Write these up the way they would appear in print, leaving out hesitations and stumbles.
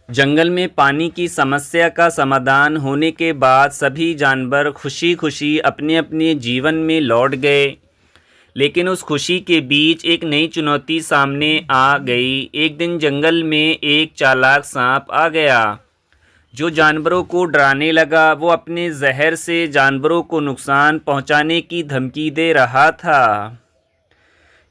जंगल में पानी की समस्या का समाधान होने के बाद सभी जानवर खुशी खुशी अपने अपने जीवन में लौट गए। लेकिन उस खुशी के बीच एक नई चुनौती सामने आ गई। एक दिन जंगल में एक चालाक सांप आ गया जो जानवरों को डराने लगा। वो अपने जहर से जानवरों को नुकसान पहुंचाने की धमकी दे रहा था।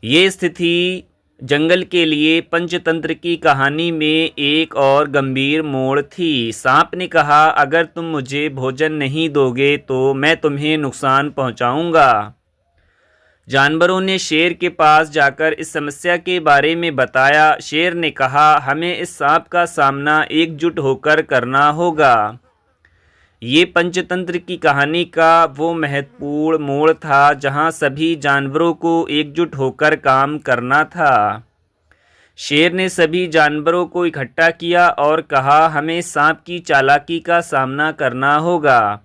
ये स्थिति जंगल के लिए पंचतंत्र की कहानी में एक और गंभीर मोड़ थी। सांप ने कहा, अगर तुम मुझे भोजन नहीं दोगे तो मैं तुम्हें नुकसान पहुंचाऊंगा। जानवरों ने शेर के पास जाकर इस समस्या के बारे में बताया। शेर ने कहा, हमें इस सांप का सामना एकजुट होकर करना होगा। ये पंचतंत्र की कहानी का वो महत्वपूर्ण मोड़ था जहां सभी जानवरों को एकजुट होकर काम करना था। शेर ने सभी जानवरों को इकट्ठा किया और कहा, हमें सांप की चालाकी का सामना करना होगा।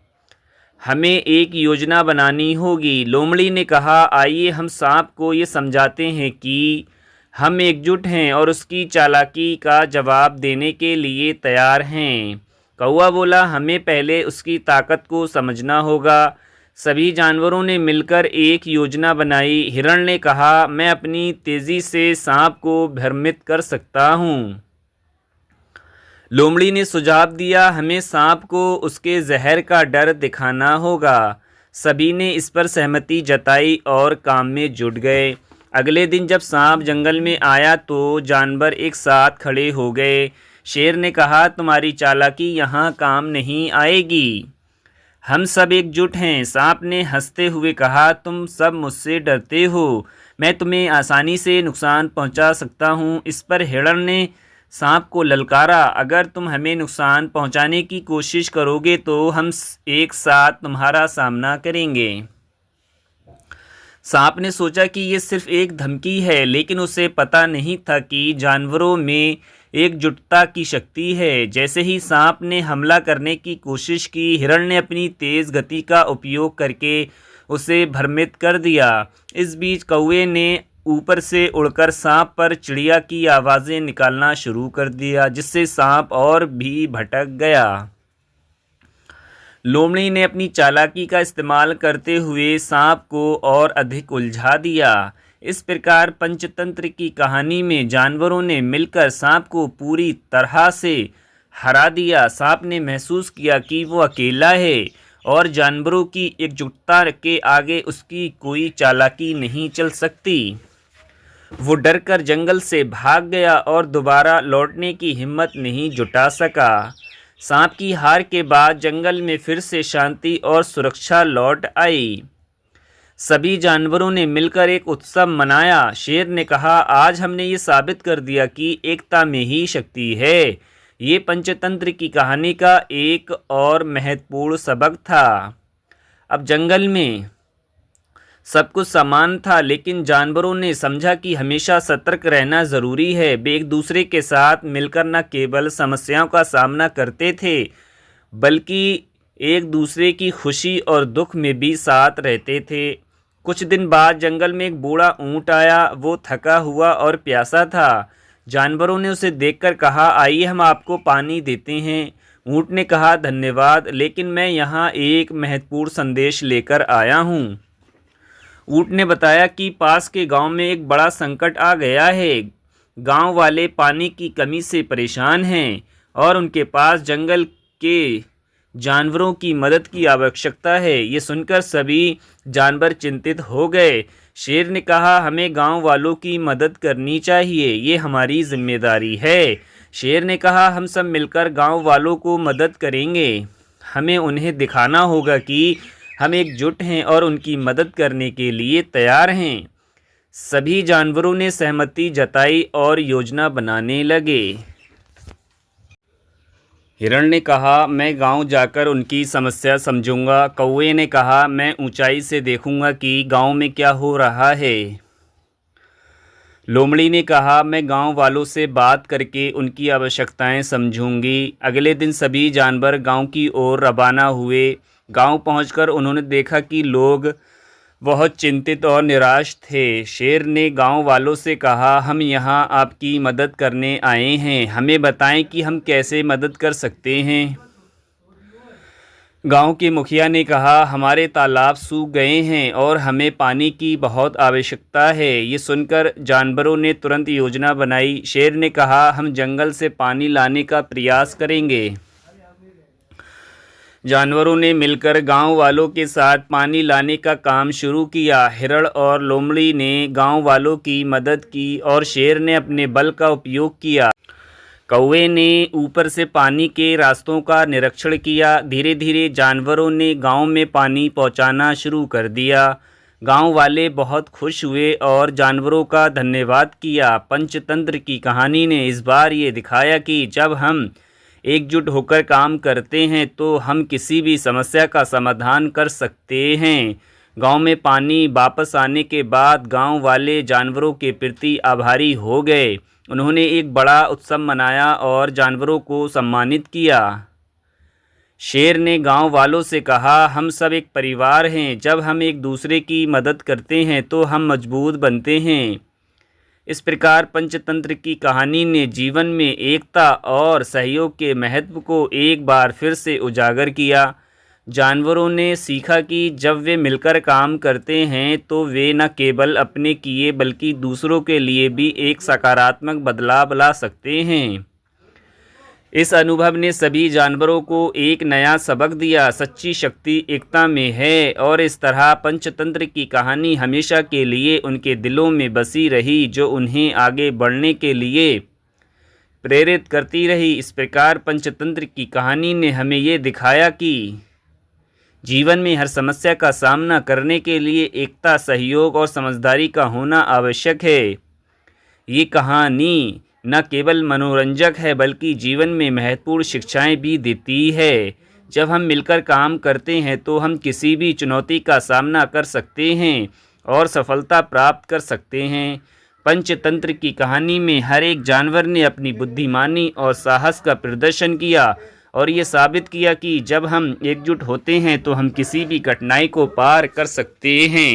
हमें एक योजना बनानी होगी। लोमड़ी ने कहा, आइए हम सांप को ये समझाते हैं कि हम एकजुट हैं और उसकी चालाकी का जवाब देने के लिए तैयार हैं। कौवा बोला, हमें पहले उसकी ताकत को समझना होगा। सभी जानवरों ने मिलकर एक योजना बनाई। हिरण ने कहा, मैं अपनी तेज़ी से सांप को भ्रमित कर सकता हूँ। लोमड़ी ने सुझाव दिया, हमें सांप को उसके जहर का डर दिखाना होगा। सभी ने इस पर सहमति जताई और काम में जुट गए। अगले दिन जब सांप जंगल में आया तो जानवर एक साथ खड़े हो गए। शेर ने कहा, तुम्हारी चालाकी यहाँ काम नहीं आएगी। हम सब एकजुट हैं। सांप ने हंसते हुए कहा, तुम सब मुझसे डरते हो, मैं तुम्हें आसानी से नुकसान पहुँचा सकता हूँ। इस पर हिरण ने सांप को ललकारा, अगर तुम हमें नुकसान पहुँचाने की कोशिश करोगे तो हम एक साथ तुम्हारा सामना करेंगे। सांप ने सोचा कि ये सिर्फ एक धमकी है, लेकिन उसे पता नहीं था कि जानवरों में एकजुटता की शक्ति है। जैसे ही सांप ने हमला करने की कोशिश की, हिरण ने अपनी तेज़ गति का उपयोग करके उसे भ्रमित कर दिया। इस बीच कौवे ने ऊपर से उड़कर सांप पर चिड़िया की आवाज़ें निकालना शुरू कर दिया, जिससे सांप और भी भटक गया। लोमड़ी ने अपनी चालाकी का इस्तेमाल करते हुए सांप को और अधिक उलझा दिया। इस प्रकार पंचतंत्र की कहानी में जानवरों ने मिलकर सांप को पूरी तरह से हरा दिया। सांप ने महसूस किया कि वो अकेला है और जानवरों की एकजुटता के आगे उसकी कोई चालाकी नहीं चल सकती। वो डरकर जंगल से भाग गया और दोबारा लौटने की हिम्मत नहीं जुटा सका। सांप की हार के बाद जंगल में फिर से शांति और सुरक्षा लौट आई। सभी जानवरों ने मिलकर एक उत्सव मनाया। शेर ने कहा, आज हमने ये साबित कर दिया कि एकता में ही शक्ति है। ये पंचतंत्र की कहानी का एक और महत्वपूर्ण सबक था। अब जंगल में सब कुछ समान था, लेकिन जानवरों ने समझा कि हमेशा सतर्क रहना ज़रूरी है। वे एक दूसरे के साथ मिलकर न केवल समस्याओं का सामना करते थे, बल्कि एक दूसरे की खुशी और दुख में भी साथ रहते थे। कुछ दिन बाद जंगल में एक बूढ़ा ऊँट आया। वो थका हुआ और प्यासा था। जानवरों ने उसे देखकर कहा, आइए हम आपको पानी देते हैं। ऊँट ने कहा, धन्यवाद, लेकिन मैं यहाँ एक महत्वपूर्ण संदेश लेकर आया हूँ। ऊँट ने बताया कि पास के गांव में एक बड़ा संकट आ गया है। गांव वाले पानी की कमी से परेशान हैं और उनके पास जंगल के जानवरों की मदद की आवश्यकता है। ये सुनकर सभी जानवर चिंतित हो गए। शेर ने कहा, हमें गांव वालों की मदद करनी चाहिए, ये हमारी जिम्मेदारी है। शेर ने कहा, हम सब मिलकर गांव वालों को मदद करेंगे। हमें उन्हें दिखाना होगा कि हम एकजुट हैं और उनकी मदद करने के लिए तैयार हैं। सभी जानवरों ने सहमति जताई और योजना बनाने लगे। हिरण ने कहा, मैं गांव जाकर उनकी समस्या समझूंगा। कौवे ने कहा, मैं ऊंचाई से देखूंगा कि गांव में क्या हो रहा है। लोमड़ी ने कहा, मैं गांव वालों से बात करके उनकी आवश्यकताएं समझूंगी। अगले दिन सभी जानवर गांव की ओर रवाना हुए। गांव पहुंचकर उन्होंने देखा कि लोग बहुत चिंतित और निराश थे। शेर ने गांव वालों से कहा, हम यहाँ आपकी मदद करने आए हैं, हमें बताएं कि हम कैसे मदद कर सकते हैं। गांव के मुखिया ने कहा, हमारे तालाब सूख गए हैं और हमें पानी की बहुत आवश्यकता है। ये सुनकर जानवरों ने तुरंत योजना बनाई। शेर ने कहा, हम जंगल से पानी लाने का प्रयास करेंगे। जानवरों ने मिलकर गांव वालों के साथ पानी लाने का काम शुरू किया। हिरण और लोमड़ी ने गांव वालों की मदद की और शेर ने अपने बल का उपयोग किया। कौवे ने ऊपर से पानी के रास्तों का निरीक्षण किया। धीरे धीरे जानवरों ने गांव में पानी पहुंचाना शुरू कर दिया। गांव वाले बहुत खुश हुए और जानवरों का धन्यवाद किया। पंचतंत्र की कहानी ने इस बार ये दिखाया कि जब हम एकजुट होकर काम करते हैं तो हम किसी भी समस्या का समाधान कर सकते हैं। गांव में पानी वापस आने के बाद गांव वाले जानवरों के प्रति आभारी हो गए। उन्होंने एक बड़ा उत्सव मनाया और जानवरों को सम्मानित किया। शेर ने गांव वालों से कहा, हम सब एक परिवार हैं। जब हम एक दूसरे की मदद करते हैं तो हम मजबूत बनते हैं। इस प्रकार पंचतंत्र की कहानी ने जीवन में एकता और सहयोग के महत्व को एक बार फिर से उजागर किया। जानवरों ने सीखा कि जब वे मिलकर काम करते हैं तो वे न केवल अपने किए बल्कि दूसरों के लिए भी एक सकारात्मक बदलाव ला सकते हैं। इस अनुभव ने सभी जानवरों को एक नया सबक दिया, सच्ची शक्ति एकता में है। और इस तरह पंचतंत्र की कहानी हमेशा के लिए उनके दिलों में बसी रही, जो उन्हें आगे बढ़ने के लिए प्रेरित करती रही। इस प्रकार पंचतंत्र की कहानी ने हमें ये दिखाया कि जीवन में हर समस्या का सामना करने के लिए एकता, सहयोग और समझदारी का होना आवश्यक है। ये कहानी न केवल मनोरंजक है बल्कि जीवन में महत्वपूर्ण शिक्षाएं भी देती है। जब हम मिलकर काम करते हैं तो हम किसी भी चुनौती का सामना कर सकते हैं और सफलता प्राप्त कर सकते हैं। पंचतंत्र की कहानी में हर एक जानवर ने अपनी बुद्धिमानी और साहस का प्रदर्शन किया और ये साबित किया कि जब हम एकजुट होते हैं तो हम किसी भी कठिनाई को पार कर सकते हैं।